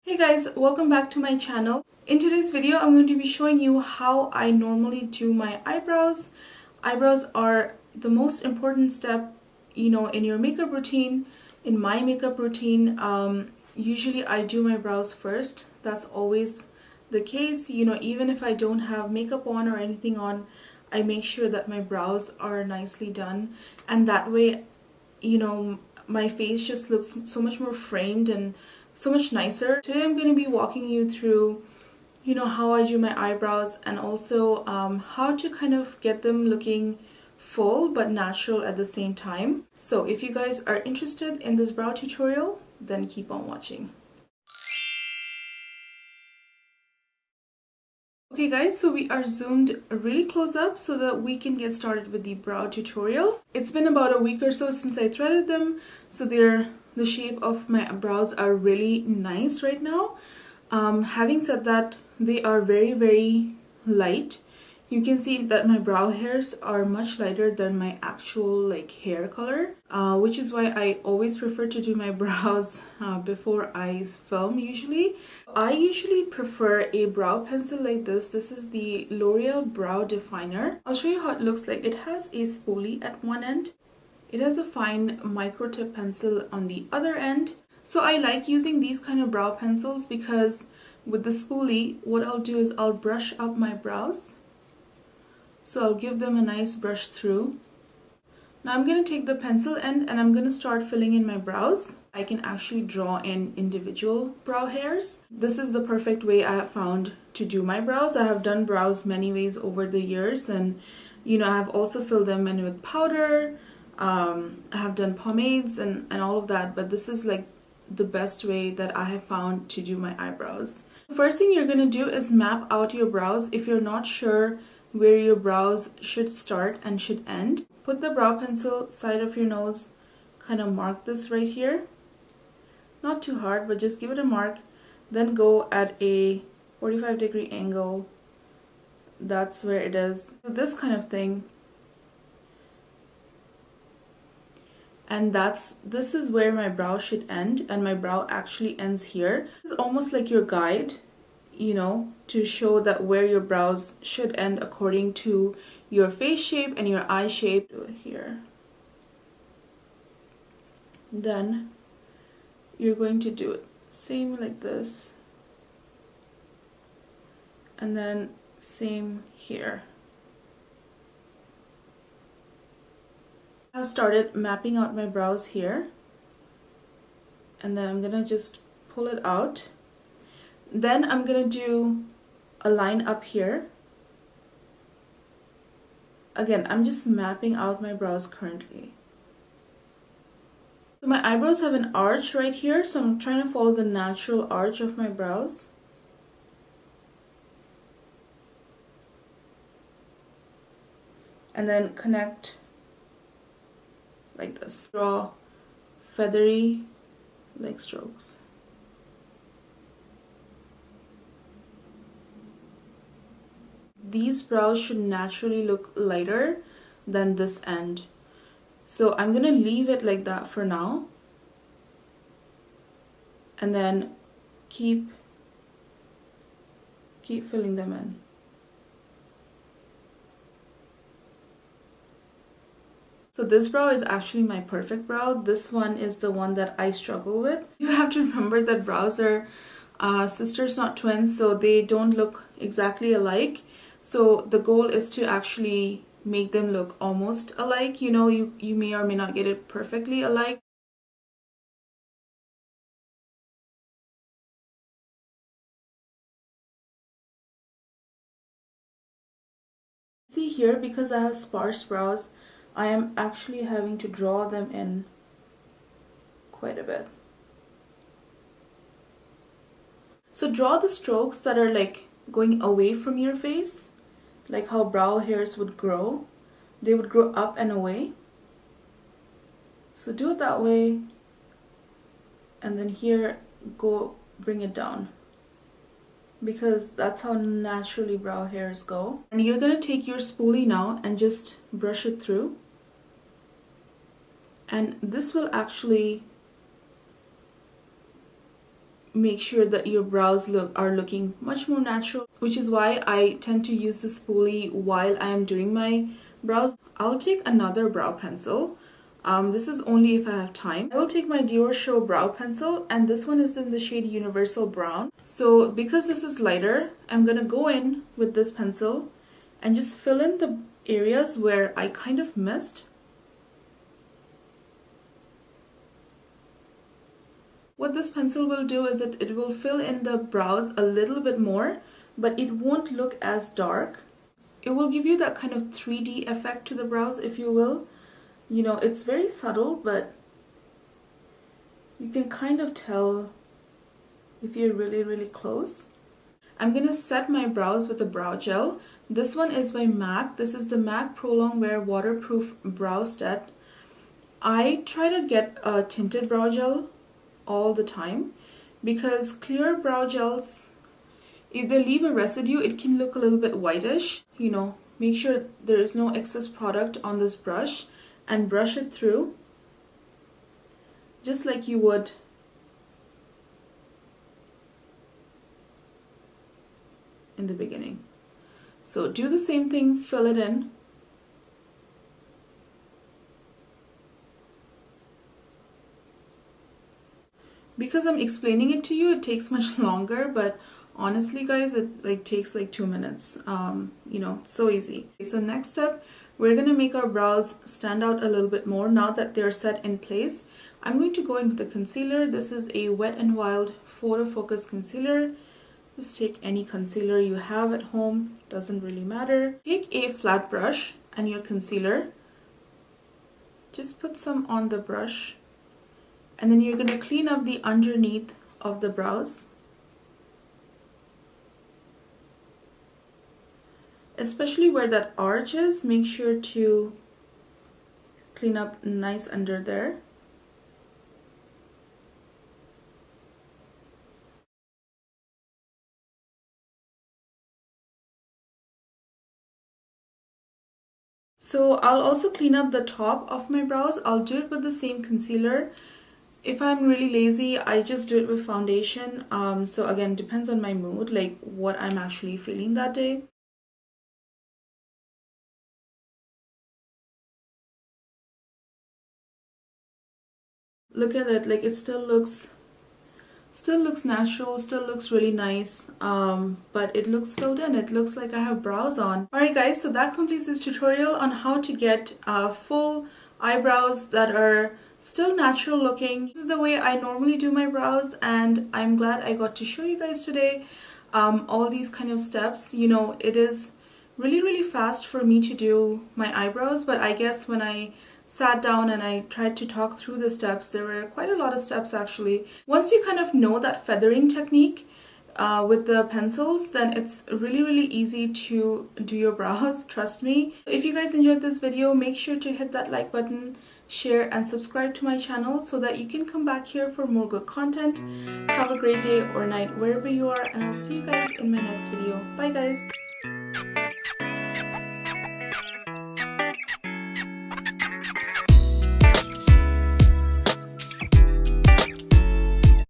Hey guys, welcome back to my channel. In today's video, I'm going to be showing you how I normally do my eyebrows. Eyebrows are the most important step, in your makeup routine. In my makeup routine, usually I do my brows first. That's always the case. Even if I don't have makeup on or anything on, I make sure that my brows are nicely done. And that way, my face just looks so much more framed and so much nicer. Today I'm going to be walking you through how I do my eyebrows and also how to kind of get them looking full but natural at the same time. So if you guys are interested in this brow tutorial, then keep on watching. Okay guys, so we are zoomed really close up so that we can get started with the brow tutorial. It's been about a week or so since I threaded them, so the shape of my brows are really nice right now. Having said that, they are very light. You can see that my brow hairs are much lighter than my actual hair color, which is why I always prefer to do my brows before I film usually. I usually prefer a brow pencil like this. This is the Loreal Brow Definer. I'll show you how it looks like. It has a spoolie at one end. It has a fine micro tip pencil on the other end. So I like using these kind of brow pencils because with the spoolie, what I'll do is I'll brush up my brows. So I'll give them a nice brush through. Now I'm going to take the pencil end and I'm going to start filling in my brows. I can actually draw in individual brow hairs. This is the perfect way I have found to do my brows. I have done brows many ways over the years, and I have also filled them in with powder. I have done pomades and all of that, but this is the best way that I have found to do my eyebrows. The first thing you're going to do is map out your brows. If you're not sure where your brows should start and should end, put the brow pencil side of your nose, kind of mark this right here. Not too hard, but just give it a mark. Then go at a 45-degree angle. That's where it is. This kind of thing. And this is where my brow should end, and my brow actually ends here. This is almost like your guide, to show that where your brows should end according to your face shape and your eye shape. Do it here. Then you're going to do it same like this, and then same here. I've started mapping out my brows here, and then I'm gonna just pull it out. Then I'm gonna do a line up here. Again, I'm just mapping out my brows currently. So my eyebrows have an arch right here, so I'm trying to follow the natural arch of my brows. And then connect like this. Draw feathery strokes. These brows should naturally look lighter than this end. So I'm gonna leave it like that for now. And then keep filling them in. So this brow is actually my perfect brow. This one is the one that I struggle with. You have to remember that brows are sisters, not twins, so they don't look exactly alike. So the goal is to actually make them look almost alike. You may or may not get it perfectly alike. See here, because I have sparse brows, I am actually having to draw them in quite a bit. So draw the strokes that are going away from your face, like how brow hairs would grow. They would grow up and away. So do it that way, and then here bring it down, because that's how naturally brow hairs go. And you're gonna take your spoolie now and just brush it through. And this will actually make sure that your brows are looking much more natural, which is why I tend to use the spoolie while I am doing my brows. I'll take another brow pencil. This is only if I have time. I will take my Dior Show brow pencil, and this one is in the shade Universal Brown. So because this is lighter, I'm gonna go in with this pencil and just fill in the areas where I kind of missed. What this pencil will do is it will fill in the brows a little bit more, but it won't look as dark. It will give you that kind of 3D effect to the brows, if you will. You know, it's very subtle, but you can kind of tell if you're really, really close. I'm going to set my brows with a brow gel. This one is by MAC. This is the MAC Pro Longwear Waterproof Brow Set. I try to get a tinted brow gel all the time because clear brow gels, if they leave a residue, it can look a little bit whitish. You know, make sure there is no excess product on this brush and brush it through just like you would in the beginning. So do the same thing, fill it in. Because I'm explaining it to you, it takes much longer, but honestly guys, it takes like 2 minutes. You know, so easy. Okay, so next step, we're going to make our brows stand out a little bit more now that they're set in place. I'm going to go in with the concealer. This is a Wet n Wild Photofocus concealer. Just take any concealer you have at home, doesn't really matter. Take a flat brush and your concealer. Just put some on the brush. And then you're going to clean up the underneath of the brows. Especially where that arch is, make sure to clean up nice under there. So I'll also clean up the top of my brows. I'll do it with the same concealer. If I'm really lazy, I just do it with foundation. So again, depends on my mood, like what I'm actually feeling that day. Look at it, like it still looks natural, still looks really nice, but it looks filled in. It looks like I have brows on. Alright guys, so that completes this tutorial on how to get full eyebrows that are still natural looking. This is the way I normally do my brows, and I'm glad I got to show you guys today all these kind of steps. You know, it is really fast for me to do my eyebrows, but I guess when I sat down and I tried to talk through the steps, there were quite a lot of steps actually. Once you kind of know that feathering technique with the pencils, then it's really easy to do your brows, trust me. If you guys enjoyed this video, make sure to hit that like button, share and subscribe to my channel so that you can come back here for more good content. Have a great day or night wherever you are, and I'll see you guys in my next video. Bye guys.